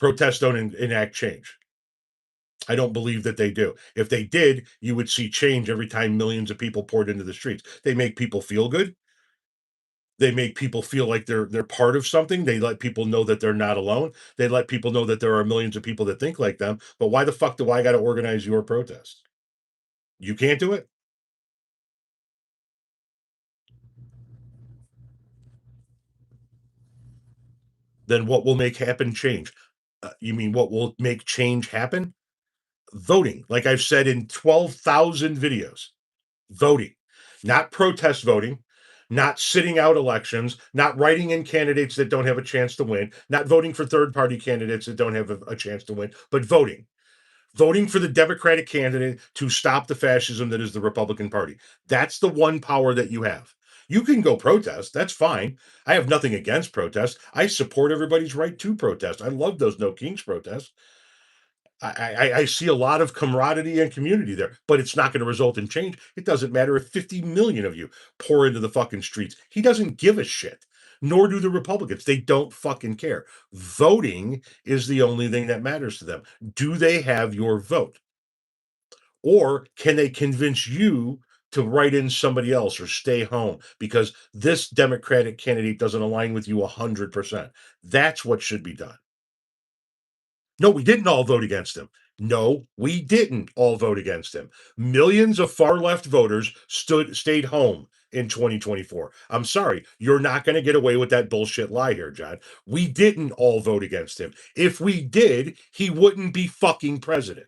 Protests don't enact change. I don't believe that they do. If they did, you would see change every time millions of people poured into the streets. They make people feel good. They make people feel like they're part of something. They let people know that they're not alone. They let people know that there are millions of people that think like them. But why the fuck do I got to organize your protest? You can't do it. Then what will make happen change? You mean what will make change happen? Voting. Like I've said in 12,000 videos, voting, not protest voting, not sitting out elections, not writing in candidates that don't have a chance to win, not voting for third party candidates that don't have a chance to win, but voting. Voting for the Democratic candidate to stop the fascism that is the Republican Party. That's the one power that you have. You can go protest. That's fine. I have nothing against protest. I support everybody's right to protest. I love those No Kings protests. I see a lot of camaraderie and community there, but it's not going to result in change. It doesn't matter if 50 million of you pour into the fucking streets. He doesn't give a shit, nor do the Republicans. They don't fucking care. Voting is the only thing that matters to them. Do they have your vote? Or can they convince you to write in somebody else or stay home because this Democratic candidate doesn't align with you 100%? That's what should be done. No, we didn't all vote against him. No, we didn't all vote against him. Millions of far left voters stayed home in 2024. I'm sorry, you're not going to get away with that bullshit lie here, John. We didn't all vote against him. If we did, he wouldn't be fucking president.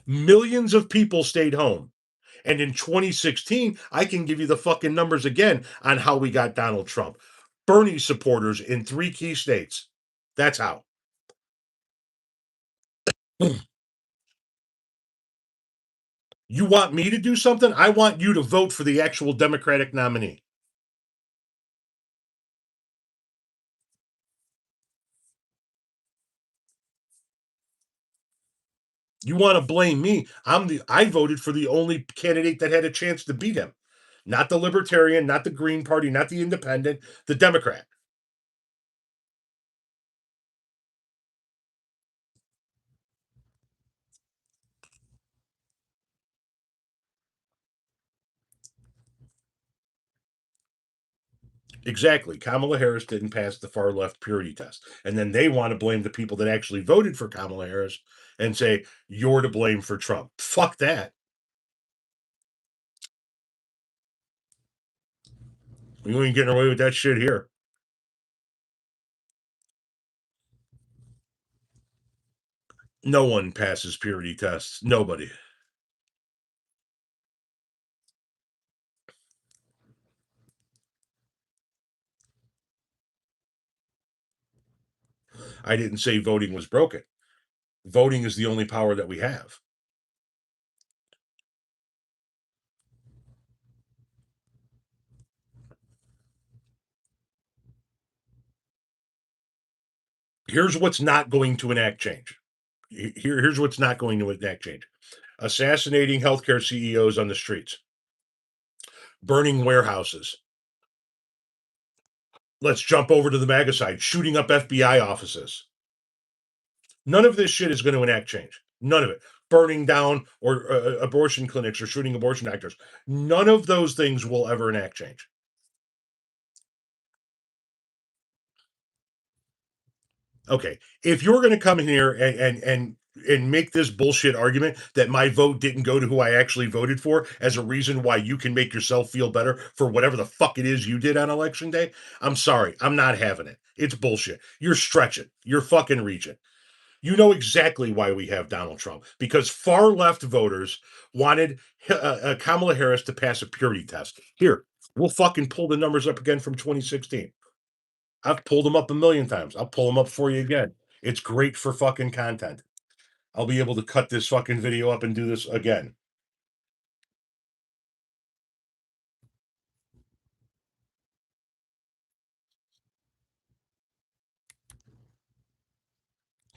Millions of people stayed home. And in 2016, I can give you the fucking numbers again on how we got Donald Trump. Bernie supporters in 3 key states. That's how. You want me to do something? I want you to vote for the actual Democratic nominee. You want to blame me? I voted for the only candidate that had a chance to beat him. Not the Libertarian, not the Green Party, not the Independent, the Democrat. Exactly. Kamala Harris didn't pass the far left purity test. And then they want to blame the people that actually voted for Kamala Harris and say, you're to blame for Trump. Fuck that. You ain't getting away with that shit here. No one passes purity tests. Nobody. I didn't say voting was broken. Voting is the only power that we have. Here's what's not going to enact change. Here's what's not going to enact change. Assassinating healthcare CEOs on the streets, burning warehouses. Let's jump over to the MAGA side, shooting up FBI offices. None of this shit is going to enact change. None of it. Burning down or abortion clinics or shooting abortion doctors. None of those things will ever enact change. Okay, if you're going to come in here and make this bullshit argument that my vote didn't go to who I actually voted for as a reason why you can make yourself feel better for whatever the fuck it is you did on election day, I'm sorry, I'm not having it. It's bullshit. You're stretching. You're fucking reaching. You know exactly why we have Donald Trump because far left voters wanted Kamala Harris to pass a purity test. Here, we'll fucking pull the numbers up again from 2016. I've pulled them up a million times. I'll pull them up for you again. It's great for fucking content. I'll be able to cut this fucking video up and do this again.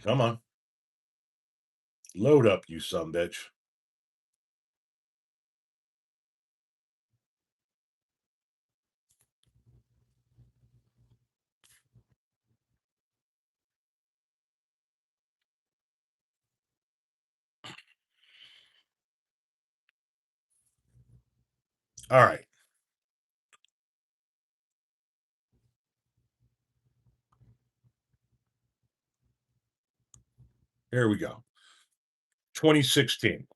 Come on. Load up, you sumbitch. All right. Here we go. 2016,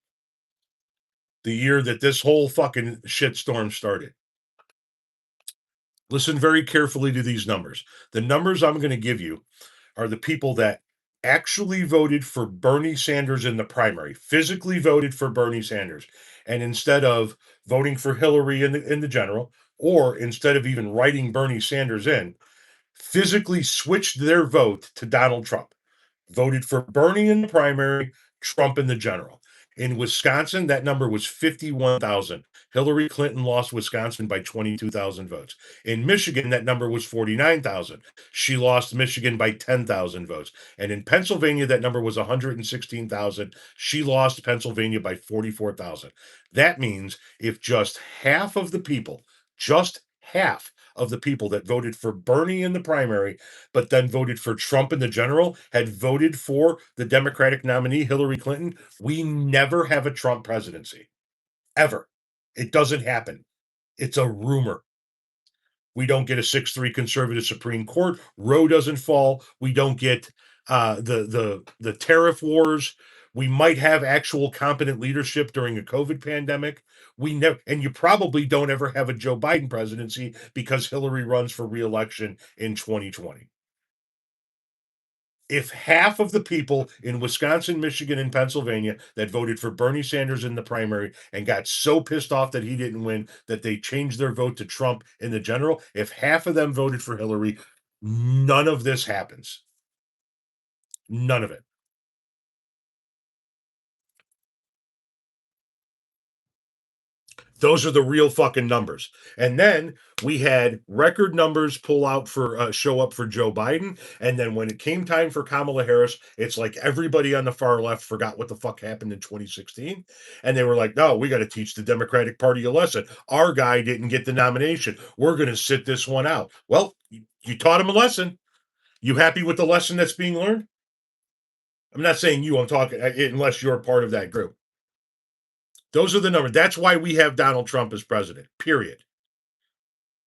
the year that this whole fucking shitstorm started. Listen very carefully to these numbers. The numbers I'm going to give you are the people that actually voted for Bernie Sanders in the primary, physically voted for Bernie Sanders, and instead of voting for Hillary in the general, or instead of even writing Bernie Sanders in, physically switched their vote to Donald Trump. Voted for Bernie in the primary, Trump in the general. In Wisconsin, that number was 51,000. Hillary Clinton lost Wisconsin by 22,000 votes. In Michigan, that number was 49,000. She lost Michigan by 10,000 votes. And in Pennsylvania, that number was 116,000. She lost Pennsylvania by 44,000. That means if just half of the people, just half of the people that voted for Bernie in the primary but then voted for Trump in the general, had voted for the Democratic nominee, Hillary Clinton, we never have a Trump presidency. Ever. It doesn't happen. It's a rumor. We don't get a 6-3 conservative Supreme Court. Roe doesn't fall. We don't get the tariff wars. We might have actual competent leadership during a COVID pandemic. We never, and you probably don't ever have a Joe Biden presidency because Hillary runs for reelection in 2020. If half of the people in Wisconsin, Michigan, and Pennsylvania that voted for Bernie Sanders in the primary and got so pissed off that he didn't win that they changed their vote to Trump in the general, if half of them voted for Hillary, none of this happens. None of it. Those are the real fucking numbers. And then we had record numbers pull out for show up for Joe Biden. And then when it came time for Kamala Harris, it's like everybody on the far left forgot what the fuck happened in 2016. And they were like, no, we got to teach the Democratic Party a lesson. Our guy didn't get the nomination. We're going to sit this one out. Well, you taught him a lesson. You happy with the lesson that's being learned? I'm not saying you, I'm talking unless you're part of that group. Those are the numbers. That's why we have Donald Trump as president, period.